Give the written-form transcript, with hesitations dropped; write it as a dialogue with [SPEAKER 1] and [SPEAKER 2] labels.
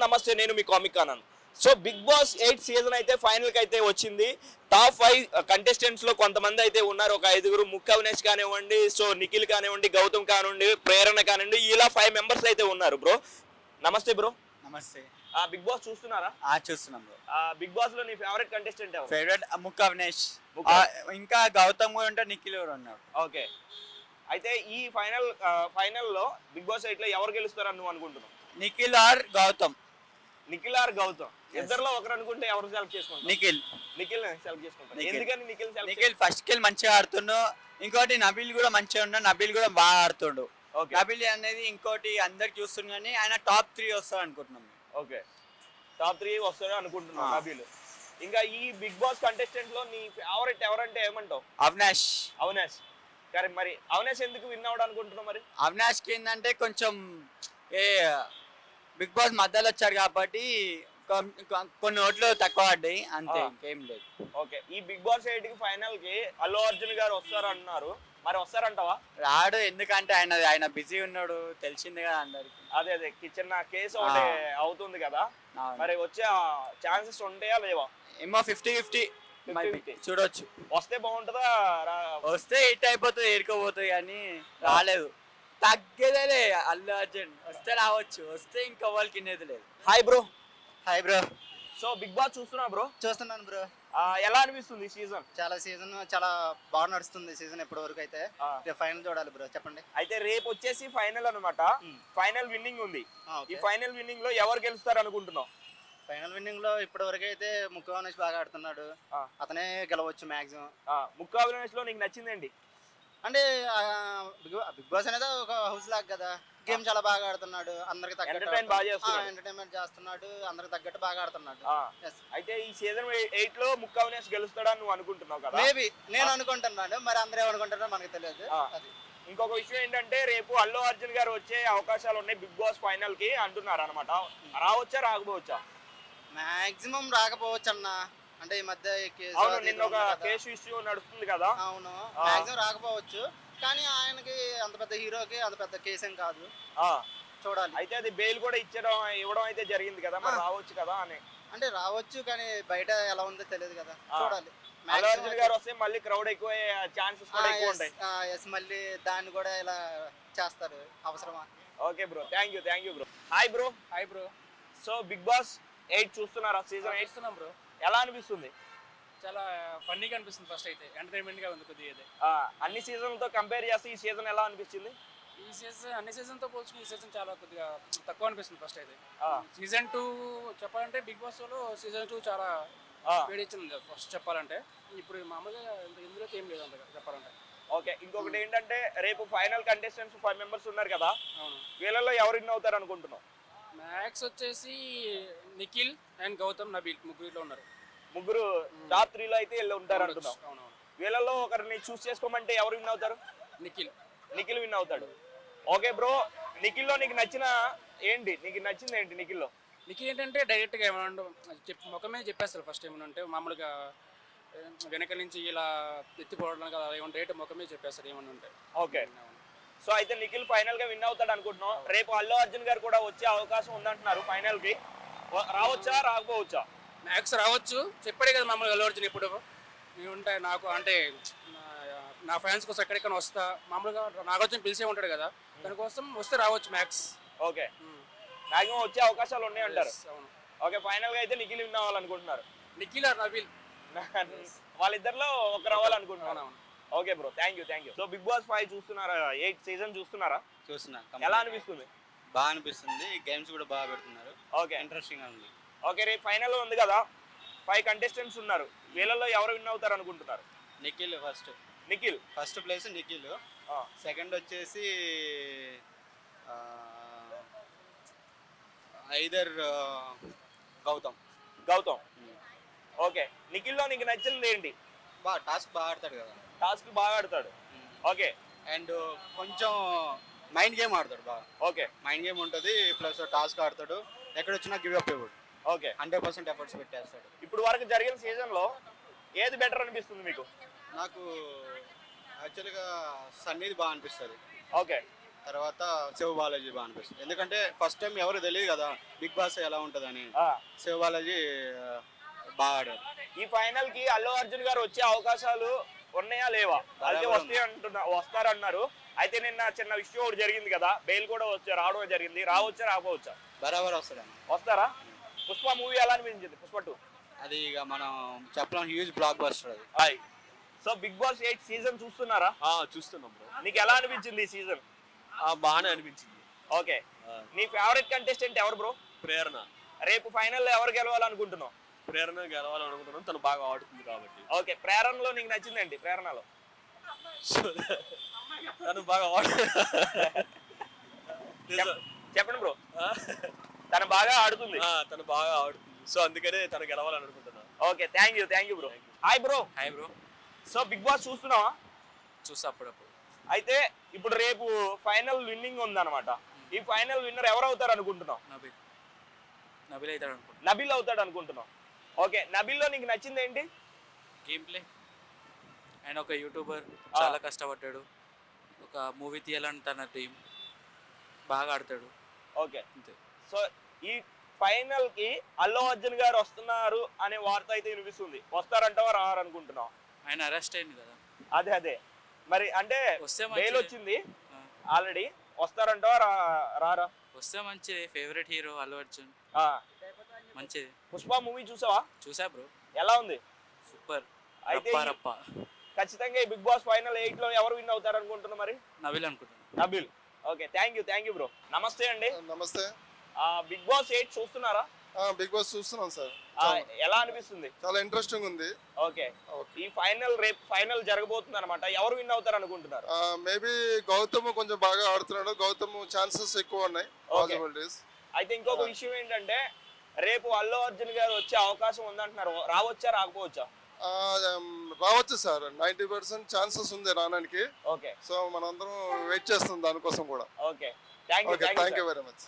[SPEAKER 1] నమస్తే, నేను మీ comic Anand. So big boss 8 season అయితే ఫైనల్ కి అయితే వచ్చింది. టాప్ 5 కంటెస్టెంట్స్ లో కొంతమంది అయితే ఉన్నారు. ఒక 5 ముఖ్య అవినేష్ కానివ్వండి, సో నిఖిల్ కానివ్వండి, గౌతమ్ కానివ్వండి, ప్రేరణ కానివ్వండి, ఇలా 5 మెంబర్స్ అయితే ఉన్నారు. బ్రో నమస్తే బ్రో.
[SPEAKER 2] నమస్తే.
[SPEAKER 1] బిగ్ బాస్ చూస్తున్నారా?
[SPEAKER 2] చూస్తున్నాం బ్రో.
[SPEAKER 1] బిగ్ బాస్ లో నీ ఫేవరెట్ కంటెస్టెంట్ ఎవరు?
[SPEAKER 2] ఫేవరెట్ ముక్క అవినేష్, ఇంకా గౌతమ్ కూడా ఉంటాడు, నిఖిల్ కూడా ఉన్నాడు.
[SPEAKER 1] ఓకే, అయితే ఈ ఫైనల్లో బిగ్ బాస్ 8 లో ఎవరు గెలుస్తారని నువ్వు అనుకుంటున్నావు?
[SPEAKER 2] నిఖిల్ ఆర్ గౌతమ్.
[SPEAKER 1] నిఖిల్ ఆర్ గౌతమ్, ఇద్దరులో ఒకరు అనుకుంటే ఎవరు సెలెక్ట్ చేసుకుంటారు?
[SPEAKER 2] నిఖిల్
[SPEAKER 1] సెలెక్ట్ చేసుకుంటారు. ఎందుకని
[SPEAKER 2] నిఖిల్ ఫస్ట్ కిల్ మంచిగా ఆడుతుండు. ఇంకోటి నబీల్ కూడా మంచిగా ఉన్నాడు. నబీల్ కూడా బాగా ఆడుతుండు. నబీల్ అనేది ఇంకోటి అందరికి చూస్తుంది, కానీ ఆయన టాప్ 3 వస్తాడు అనుకుంటున్నాం.
[SPEAKER 1] ఓకే, టాప్ 3 వస్తాడు అనుకుంటున్నాం నబీల్. ఇంకా ఈ బిగ్ బాస్ కంటెస్టెంట్ లో నీ ఫేవరెట్ ఎవరంటే ఏమంటావు?
[SPEAKER 2] అవినాష్.
[SPEAKER 1] కానీ మరి అవినాష్ ఎందుకు విన్ అవడం అనుకుంటున్నావు? మరి
[SPEAKER 2] అవినాష్ కి ఏంటంటే కొంచెం బిగ్ బాస్ మధ్యలో వచ్చాడు కాబట్టి కొన్ని ఓట్లు తక్కువ పడ్డాయి, అంతే, ఇంకేం లేదు.
[SPEAKER 1] ఓకే, ఈ బిగ్ బాస్ 8 కి ఫైనల్ కి అల్లు అర్జున్ గారు వస్తారు అంటున్నారు, మరి వస్తారంటావా?
[SPEAKER 2] రాడు, ఎందుకంటే ఆయన బిజీ ఉన్నాడు, తెలిసింది కదా అందరికి.
[SPEAKER 1] అదే చిన్న కేసు ఒకటి అవుతుంది కదా, మరి వచ్చే ఛాన్సెస్ ఉంటాయా లేవా?
[SPEAKER 2] ఏమో 50-50 చూడొచ్చు.
[SPEAKER 1] వస్తే బాగుంటుందా?
[SPEAKER 2] వస్తే హిట్ అయిపోతుంది, ఏరుకోపోతుంది, కానీ రాలేదు. తగ్గేదేలే అల్లు అర్జున్. వస్తే రావచ్చు, వస్తే ఇంకా వాళ్ళకి ఇన్నేది లేదు.
[SPEAKER 1] Hi bro.
[SPEAKER 2] Hi bro.
[SPEAKER 1] So big Boss చూస్తున్నా బ్రో?
[SPEAKER 3] చూస్తున్నాను బ్రో.
[SPEAKER 1] ఎలా అనిపిస్తుంది సీజన్?
[SPEAKER 3] చాలా బాగా నడుస్తుంది సీజన్ ఇప్పటి వరకు. అయితే ఫైనల్ చూడాలి బ్రో, చెప్పండి.
[SPEAKER 1] అయితే రేపు వచ్చేసి ఫైనల్ అన్నమాట. ఫైనల్ విన్నింగ్ ఉంది. ఈ ఫైనల్ విన్నింగ్ లో ఎవరు గెలుస్తారు అనుకుంటున్నావు?
[SPEAKER 3] ఫైనల్ విన్నింగ్ లో ఇప్పటి వరకు అయితే ముక్కు అవినేష్ బాగా ఆడుతున్నాడు, అతనే గెలవచ్చు మాక్సిమం.
[SPEAKER 1] ముక్కు అవినేష్ లో నీకు నచ్చిందండి
[SPEAKER 3] అంటే బిగ్ బాస్ అనేది ఒక హౌస్ లాగా కదా, గేమ్ చాలా బాగా ఆడుతున్నాడు, అందరికి తగ్గట్టు ఎంటర్టైన్మెంట్ చేస్తున్నాడు, అందరికి తగ్గట్టు బాగా ఆడుతున్నాడు.
[SPEAKER 1] అయితే ఈ సీజన్ 8 లో ముక్కు అవినేష్ గెలుస్తాడా నువ్వు అనుకుంటున్నావు కదా?
[SPEAKER 3] మేబీ నేను అనుకుంటున్నాను, మరి అందరూ ఏమనుకుంటారో మనకు తెలియదు. అది
[SPEAKER 1] ఇంకొక విషయం ఏంటంటే రేపు అల్లు అర్జున్ గారు వచ్చే అవకాశాలు ఉన్నాయి బిగ్ బాస్ ఫైనల్ కి అంటున్నారు అనమాట. రావచ్చా రాకపోవచ్చా?
[SPEAKER 3] మాక్సిమం రాకపోవచ్చు అన్న. అంటే ఈ మధ్య
[SPEAKER 1] నిన్న ఒక కేసు ఇష్యూ నడుస్తుంది కదా.
[SPEAKER 3] అవును, మాక్సిమం రాకపోవచ్చు, కానీ ఆయనకి అంత పెద్ద హీరోకి అంత పెద్ద కేసు ఏం కాదు, చూడాలి.
[SPEAKER 1] అయితే అది బెయిల్ కూడా ఇవ్వడం అయితే జరిగింది కదా, మరి రావచ్చు కదా అని.
[SPEAKER 3] అంటే రావచ్చు, కానీ బయట ఎలా ఉందో తెలియదు కదా, చూడాలి.
[SPEAKER 1] అల్లు అర్జున్ గారు వస్తే మళ్ళీ క్రౌడ్ ఎక్కువ ఛాన్సెస్ కూడా ఎక్కువ ఉంటాయి.
[SPEAKER 3] మళ్ళీ దాన్ని కూడా ఇలా చేస్తారు, అవసరమా?
[SPEAKER 1] Okay bro, thank you bro. Hi bro.
[SPEAKER 2] Hi bro.
[SPEAKER 1] So big boss 8 చూస్తున్నారా? సీజన్ 8
[SPEAKER 2] చూస్తున్నాం బ్రో.
[SPEAKER 1] ఎలా అనిపిస్తుంది?
[SPEAKER 2] చాలా ఫన్నీగా అనిపిస్తుంది. ఫస్ట్ అయితే ఎంటర్టైన్మెంట్ గా ఉంది కొద్దిగా.
[SPEAKER 1] అన్ని సీజన్లతో కంపేర్ చేస్తే ఈ సీజన్ ఎలా అనిపించింది?
[SPEAKER 2] ఈ సీజన్ అన్ని సీజన్తో పోల్చుకుని ఈ సీజన్ చాలా కొద్దిగా తక్కువ అనిపిస్తుంది. ఫస్ట్ అయితే సీజన్ 2 చెప్పాలంటే బిగ్ బాస్ లో సీజన్ 2 చాలా వేడిచ్చింది ఫస్ట్ చెప్పాలంటే. ఇప్పుడు మామూలుగా ఇందులో ఏం లేదు అంతగా చెప్పాలంటే.
[SPEAKER 1] ఓకే, ఇంకొకటి ఏంటంటే రేపు ఫైనల్ కంటెస్టెంట్స్ 5 మెంబర్స్ ఉన్నారు కదా,
[SPEAKER 2] అవును,
[SPEAKER 1] వీళ్ళలో ఎవరు విన్ అవుతారు అనుకుంటున్నావు?
[SPEAKER 2] మ్యాక్స్ వచ్చేసి నిఖిల్ అండ్ గౌతమ్, నబీల్ ముగ్గురులో ఉన్నారు.
[SPEAKER 1] ముగ్గురు టాప్ 3 లో అయితే ఉంటారు అంటున్నావు. వీళ్ళలో ఒకరిని చూస్ చేసుకోమంటే ఎవరు విన్ అవుతారు? నిఖిల్ విన్ అవుతాడు. ఓకే బ్రో, నిఖిల్ లో నీకు నచ్చింది ఏంటి?
[SPEAKER 2] నిఖిల్ ఏంటంటే డైరెక్ట్ గా ఏమన్నా ముఖమే చెప్పేస్తారు. ఫస్ట్ ఏమన్నా మామూలుగా వెనక నుంచి ఇలా ఎత్తిపోవడం కదా, ఏమన్నా డైరెక్ట్ ముఖమే చెప్పేస్తారు ఏమన్నా ఉంటే.
[SPEAKER 1] ఓకే, సో అయితే నిఖిల్ ఫైనల్ గా విన్ అవుతాడు అనుకుంటున్నాం. రేపు అల్లు అర్జున్ గారు కూడా వచ్చే అవకాశం ఉందంటున్నారు ఫైనల్ కి. రావచ్చా రాకపోవచ్చా?
[SPEAKER 2] మ్యాక్స్ రావచ్చు, చెప్పాడే కదా మామూలుగా అల్లు అర్జున్. ఇప్పుడు నేను ఉంటా, నాకు అంటే నా ఫ్యాన్స్ కోసం ఎక్కడికైనా వస్తా, మామూలుగా నాగార్జున పిలిచే ఉంటాడు కదా, దానికోసం వస్తే రావచ్చు మ్యాక్స్.
[SPEAKER 1] ఓకే, మ్యాక్సిమం వచ్చే అవకాశాలు ఉన్నాయి అంటారు.
[SPEAKER 2] అవును.
[SPEAKER 1] ఓకే, ఫైనల్ గా అయితే నిఖిల్ విన్ అవ్వాలనుకుంటున్నారు.
[SPEAKER 2] నిఖిల్ ఆర్ నబీల్
[SPEAKER 1] వాళ్ళిద్దరిలో ఒక రావాలనుకుంటున్నాను. Okay bro, thank you. So big Boss 5 చూస్తున్నారా? 8 సీజన్ చూస్తున్నారా?
[SPEAKER 4] చూస్తున్నా.
[SPEAKER 1] ఎలా అనిపిస్తుంది?
[SPEAKER 4] బాగా అనిపిస్తుంది. గేమ్స్ కూడా బాగా పెడుతున్నారు.
[SPEAKER 1] ఓకే,
[SPEAKER 4] ఇంట్రెస్టింగ్ గా ఉంది.
[SPEAKER 1] ఓకే, రేపు ఫైనల్ ఉంది కదా, 5 కంటెస్టెంట్స్ ఉన్నారు. వీళ్ళలో ఎవరు విన్ అవుతారు అనుకుంటున్నారు?
[SPEAKER 4] Nikhil first place Nikhil. Second వచ్చేసి ఐదర్ గౌతమ్.
[SPEAKER 1] ఓకే, నిఖిల్ లో నీకు నచ్చింది ఏంటి?
[SPEAKER 4] టాస్క్ బాగా ఆడతాడు కదా.
[SPEAKER 1] టాస్క్ బాగా ఆడతాడు. ఓకే,
[SPEAKER 4] అండ్ కొంచెం మైండ్ గేమ్ ఆడతాడు బాగా.
[SPEAKER 1] ఓకే,
[SPEAKER 4] మైండ్ గేమ్ ఉంటుంది, ప్లస్ టాస్క్ ఆడతాడు, ఎక్కడ వచ్చినా గివ్ అప్ ఇవ్వడు.
[SPEAKER 1] ఓకే,
[SPEAKER 4] 100% ఎఫర్ట్స్ పెట్టేస్తాడు.
[SPEAKER 1] ఇప్పుడు వరకు జరిగిన సీజన్ లో ఏది బెటర్ అనిపిస్తుంది మీకు?
[SPEAKER 4] నాకు యాక్చువల్గా సన్నీది బాగా అనిపిస్తుంది.
[SPEAKER 1] ఓకే,
[SPEAKER 4] తర్వాత శివ బాలాజీ బాగా అనిపిస్తుంది. ఎందుకంటే ఫస్ట్ టైం ఎవరు తెలియదు కదా బిగ్ బాస్ ఎలా ఉంటుందని. శివ బాలాజీ బాగా ఆడారు.
[SPEAKER 1] ఈ ఫైనల్ కి అల్లు అర్జున్ గారు వచ్చే అవకాశాలు ఉన్నాయా లేవా? అయితే వస్తారన్నారు. అయితే నిన్న చిన్న విషయం ఒకటి జరిగింది కదా, బెయిల్ కూడా రావడం జరిగింది. రావచ్చా రాకపోవచ్చా?
[SPEAKER 4] బరాబర్ వస్తాడు.
[SPEAKER 1] వస్తారా? పుష్ప మూవీ ఎలా అనిపించింది? పుష్ప 2
[SPEAKER 4] అది ఇక మనం చెప్పలేం, హ్యూజ్ బ్లాక్ బస్టర్ అది.
[SPEAKER 1] సో బిగ్ బాస్ 8 సీజన్ చూస్తున్నారా?
[SPEAKER 5] చూస్తున్నాం బ్రో.
[SPEAKER 1] నీకు ఎలా అనిపించింది ఈ సీజన్?
[SPEAKER 5] బాగానే అనిపించింది.
[SPEAKER 1] ఓకే, నీ ఫేవరెట్ కంటెస్టెంట్ ఎవరు బ్రో?
[SPEAKER 5] ప్రేరణ.
[SPEAKER 1] రేపు ఫైనల్ ఎవరు గెలవాలనుకుంటున్నావు?
[SPEAKER 5] ప్రేరణ గెలవాలనుకుంటున్నాను, తను బాగా ఆడుతుంది కాబట్టి.
[SPEAKER 1] ఓకే, ప్రేరణలో నీకు నచ్చిందేంటి? ప్రేరణలో
[SPEAKER 5] తను బాగా
[SPEAKER 1] చెప్పండి బ్రో. తను బాగా ఆడుతుంది.
[SPEAKER 5] తను బాగా ఆడుతుంది, సో అందుకనే తను గెలవాలని అనుకుంటున్నాను.
[SPEAKER 1] Okay, thank you bro. Hi bro.
[SPEAKER 5] Hi bro.
[SPEAKER 1] So big Boss చూస్తున్నావా?
[SPEAKER 5] చూస్తా అప్పుడప్పుడు.
[SPEAKER 1] అయితే ఇప్పుడు రేపు ఫైనల్ విన్నింగ్ ఉందన్నమాట. ఈ ఫైనల్ విన్నర్ ఎవరు అవుతారు అనుకుంటున్నావు? నబిల్ అవుతాడు అనుకుంటున్నావు. ఓకే, నబిల్లో నీకు నచ్చింది ఏంటి?
[SPEAKER 6] Game play. ఆయన ఒక యూట్యూబర్, చాలా కష్టపడ్డాడు. ఒక మూవీ తీయాలని తన డ్రీమ్, బాగా ఆడతాడు.
[SPEAKER 1] ఓకే, సో ఈ ఫైనల్ కి అల్లు అర్జున్ గారు వస్తున్నారు అనే వార్త అయితే వినిపిస్తుంది. వస్తారంటావా రారనుకుంటున్నావు?
[SPEAKER 6] ఆయన అరెస్ట్ అయింది కదా.
[SPEAKER 1] అదే మరి అంటే
[SPEAKER 6] వస్తే
[SPEAKER 1] బెయిల్ వచ్చింది ఆల్రెడీ. వస్తారంటావా రారా?
[SPEAKER 6] వస్తే మంచిది. ఫేవరెట్ హీరో అల్లు అర్జున్, మంచిది.
[SPEAKER 1] పుష్ప మూవీ చూసావా?
[SPEAKER 6] చూసా బ్రో.
[SPEAKER 1] ఎలా ఉంది?
[SPEAKER 6] సూపర్.
[SPEAKER 1] అయితే
[SPEAKER 6] రప్ప
[SPEAKER 1] ఖచ్చితంగా ఈ బిగ్ బాస్ ఫైనల్ 8 లో ఎవరు విన్ అవుతారు అనుకుంటున్నా మరి?
[SPEAKER 6] నబిల్ అనుకుంటున్నాను.
[SPEAKER 1] Nabil. Okay, thank you bro. నమస్తే అండి.
[SPEAKER 7] నమస్తే.
[SPEAKER 1] బిగ్ బాస్ 8 చూస్తున్నారా?
[SPEAKER 7] బిగ్ బాస్ చూస్తున్నాం సార్.
[SPEAKER 1] ఎలా అనిపిస్తుంది?
[SPEAKER 7] చాలా ఇంట్రెస్టింగ్ ఉంది.
[SPEAKER 1] ఓకే, ఈ రేపు ఫైనల్ జరగబోతుంది అనమాట. ఎవరు విన్ అవుతారు అనుకుంటున్నారు?
[SPEAKER 7] మేబీ గౌతమ్ కొంచెం బాగా ఆడుతున్నాడు. గౌతమ్ ఛాన్సెస్ ఎక్కువ ఉన్నాయి, పాసిబిలిటీస్.
[SPEAKER 1] అయితే ఇంకొక విషయం ఏంటంటే రేపు అల్లు అర్జున్ గారు వచ్చే అవకాశం ఉందంటున్నారు. రావచ్చా రాకపోవచ్చా?
[SPEAKER 7] రావచ్చు సార్. 90% ఛాన్సెస్ ఉంది రావడానికి.
[SPEAKER 1] ఓకే,
[SPEAKER 7] సో మనందరం వెయిట్ చేస్తున్నాం దానికోసం కూడా.
[SPEAKER 1] Okay, thank you
[SPEAKER 7] very much.